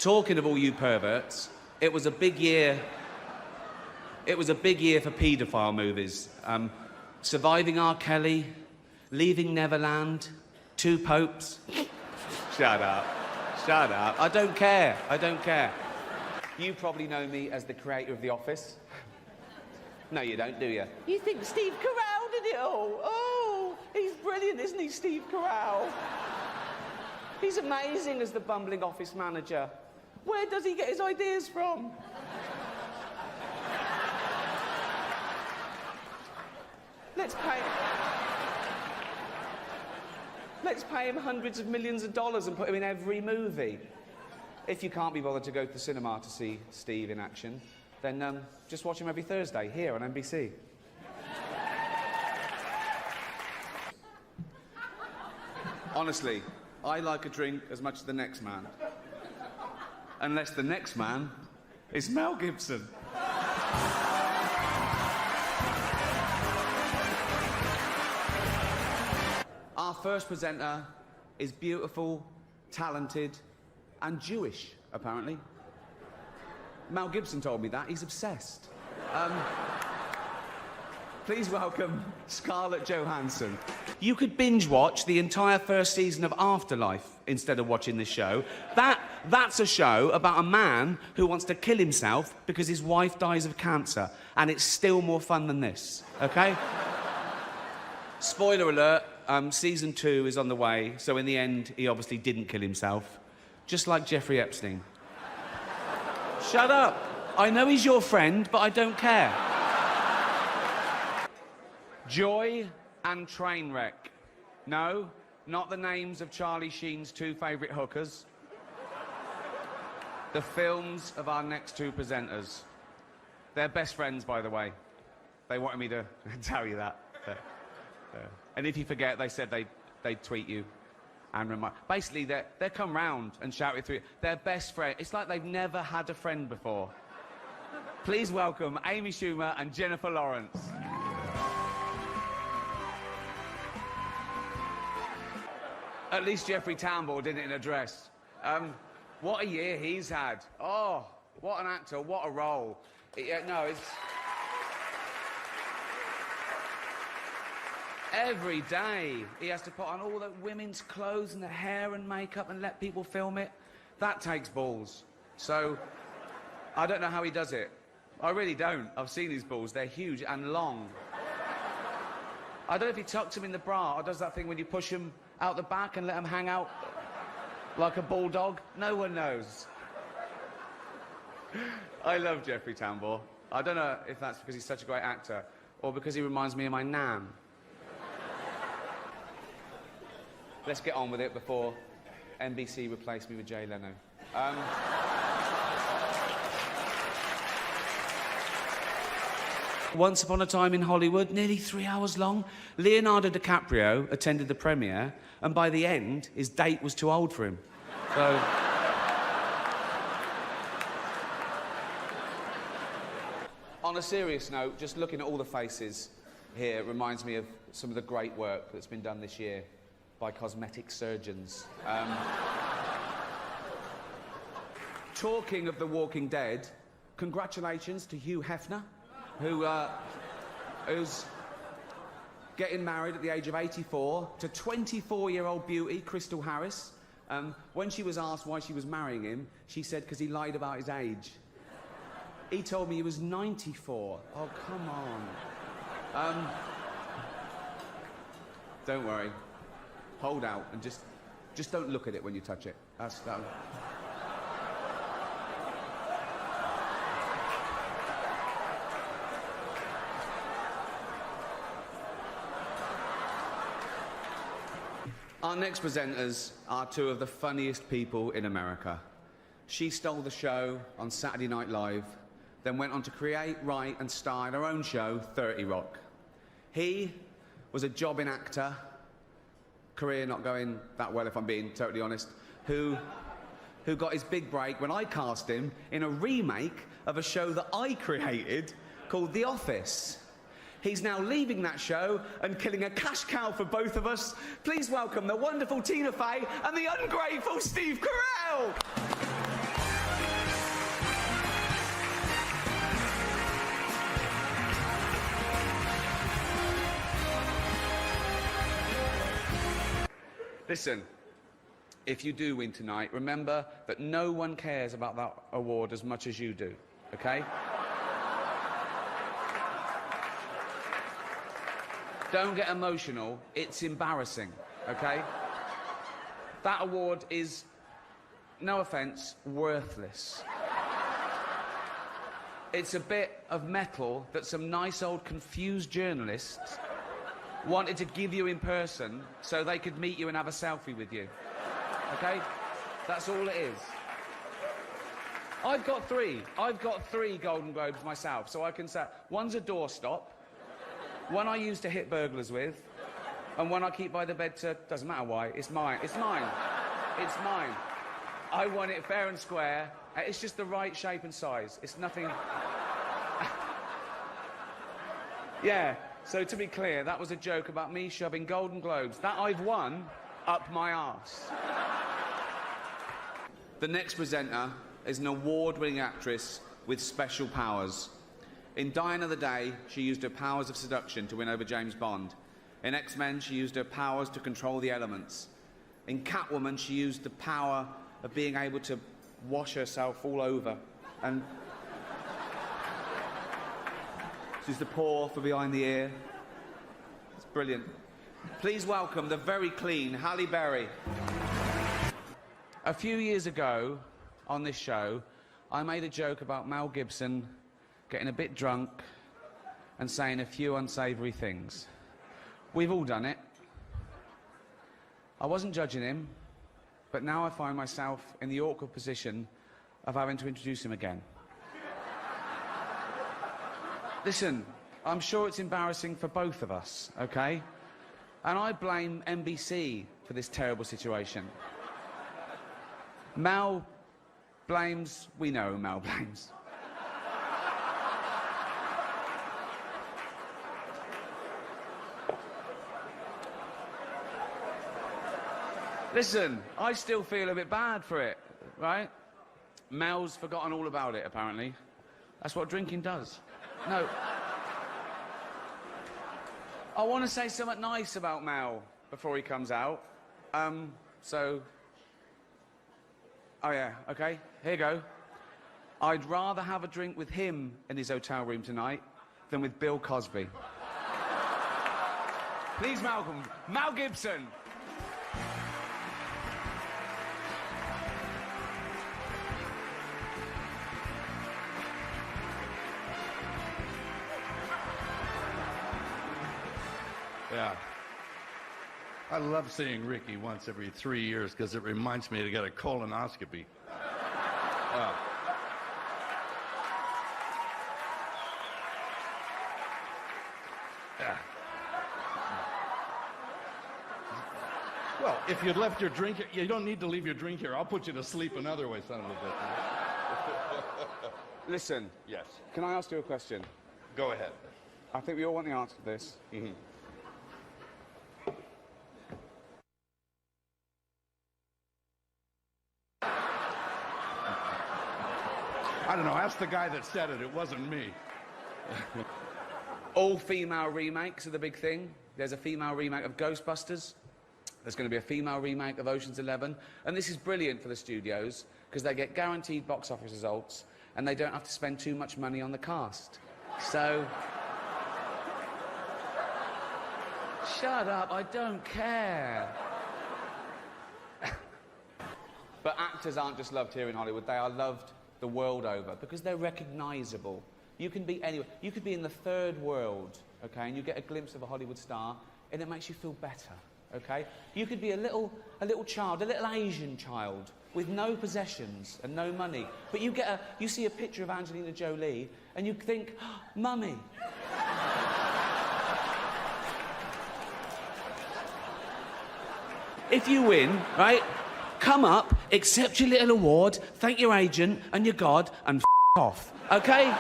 Talking of all you perverts, it was a big year. It was a big year for paedophile movies. Surviving R. Kelly, Leaving Neverland, Two Popes. Shut up. Shut up. I don't care. I don't care. You probably know me as the creator of The Office. No, you don't, do you? You think Steve Carell did it all? Oh, he's brilliant, isn't he, Steve Carell? He's amazing as the bumbling office manager. Where does he get his ideas from? Let's pay him hundreds of millions of dollars and put him in every movie. If you can't be bothered to go to the cinema to see Steve in action, then just watch him every Thursday here on NBC. Honestly, I like a drink as much as the next man. Unless the next man is Mel Gibson. Our first presenter is beautiful, talented, and Jewish, apparently. Mel Gibson told me that. He's obsessed. Please welcome Scarlett Johansson. You could binge watch the entire first season of Afterlife instead of watching this show. That's a show about a man who wants to kill himself because his wife dies of cancer, and it's still more fun than this, okay? Spoiler alert, season 2 is on the way, so in the end, he obviously didn't kill himself, just like Jeffrey Epstein. Shut up. I know he's your friend, but I don't care. Joy and Trainwreck. No, not the names of Charlie Sheen's 2 favourite hookers. The films of our next 2 presenters. They're best friends, by the way. They wanted me to tell you that. And if you forget, they said they'd tweet you and remind. Basically, they come round and shout it through. They're best friends. It's like they've never had a friend before. Please welcome Amy Schumer and Jennifer Lawrence. At least Jeffrey Tambor did it in a dress. What a year he's had. Oh, what an actor, what a role. No, it's... Every day he has to put on all the women's clothes and the hair and makeup and let people film it. That takes balls. So, I don't know how he does it. I really don't. I've seen his balls. They're huge and long. I don't know if he tucks them in the bra or does that thing when you push them out the back and let them hang out like a bulldog. No one knows. I love Jeffrey Tambor. I don't know if that's because he's such a great actor or because he reminds me of my nan. Let's get on with it before NBC replace me with Jay Leno. Once upon a time in Hollywood, nearly 3 hours long, Leonardo DiCaprio attended the premiere, and by the end, his date was too old for him. So... On a serious note, just looking at all the faces here reminds me of some of the great work that's been done this year by cosmetic surgeons. Talking of The Walking Dead, congratulations to Hugh Hefner, who's getting married at the age of 84 to 24-year-old beauty Crystal Harris. When she was asked why she was marrying him, she said because he lied about his age. He told me he was 94. Oh, come on. Don't worry. Hold out and just don't look at it when you touch it. That's that. Our next presenters are 2 of the funniest people in America. She stole the show on Saturday Night Live, then went on to create, write and star in her own show, 30 Rock. He was a jobbing actor, career not going that well if I'm being totally honest, who got his big break when I cast him in a remake of a show that I created called The Office. He's now leaving that show and killing a cash cow for both of us. Please welcome the wonderful Tina Fey and the ungrateful Steve Carell. Listen, if you do win tonight, remember that no one cares about that award as much as you do, okay? Don't get emotional. It's embarrassing, okay? That award is, no offence, worthless. It's a bit of metal that some nice old confused journalists wanted to give you in person so they could meet you and have a selfie with you. Okay? That's all it is. I've got three Golden Globes myself, so I can say one's a doorstop, one I use to hit burglars with, and one I keep by the bed to... Doesn't matter why. It's mine. It's mine. It's mine. I won it fair and square. It's just the right shape and size. It's nothing... Yeah, so to be clear, that was a joke about me shoving Golden Globes that I've won up my arse. The next presenter is an award-winning actress with special powers. In Die Another Day, she used her powers of seduction to win over James Bond. In X-Men, she used her powers to control the elements. In Catwoman, she used the power of being able to wash herself all over. And she's the paw for behind the ear. It's brilliant. Please welcome the very clean Halle Berry. A few years ago, on this show, I made a joke about Mel Gibson getting a bit drunk and saying a few unsavoury things. We've all done it. I wasn't judging him, but now I find myself in the awkward position of having to introduce him again. Listen, I'm sure it's embarrassing for both of us, okay? And I blame NBC for this terrible situation. Mel blames... We know who Mel blames. Listen, I still feel a bit bad for it, right? Mel's forgotten all about it, apparently. That's what drinking does. No. I want to say something nice about Mel before he comes out. Oh yeah, okay, here you go. I'd rather have a drink with him in his hotel room tonight than with Bill Cosby. Please welcome Mel Gibson. Yeah. I love seeing Ricky once every 3 years because it reminds me to get a colonoscopy. Yeah. Well, if you'd left your drink here, you don't need to leave your drink here. I'll put you to sleep another way, son of a bitch. Listen. Yes. Can I ask you a question? Go ahead. I think we all want the answer to this. Mm-hmm. I don't know, ask the guy that said it. It wasn't me. All-female remakes are the big thing. There's a female remake of Ghostbusters. There's going to be a female remake of Ocean's 11. And this is brilliant for the studios, because they get guaranteed box office results, and they don't have to spend too much money on the cast. So... Shut up, I don't care. But actors aren't just loved here in Hollywood, they are loved the world over, because they're recognisable. You can be anywhere. You could be in the third world, okay, and you get a glimpse of a Hollywood star, and it makes you feel better, okay? You could be a little child, a little Asian child, with no possessions and no money, but you see a picture of Angelina Jolie, and you think, oh, Mummy. If you win, right, come up, accept your little award, thank your agent and your God, and f*** off, okay?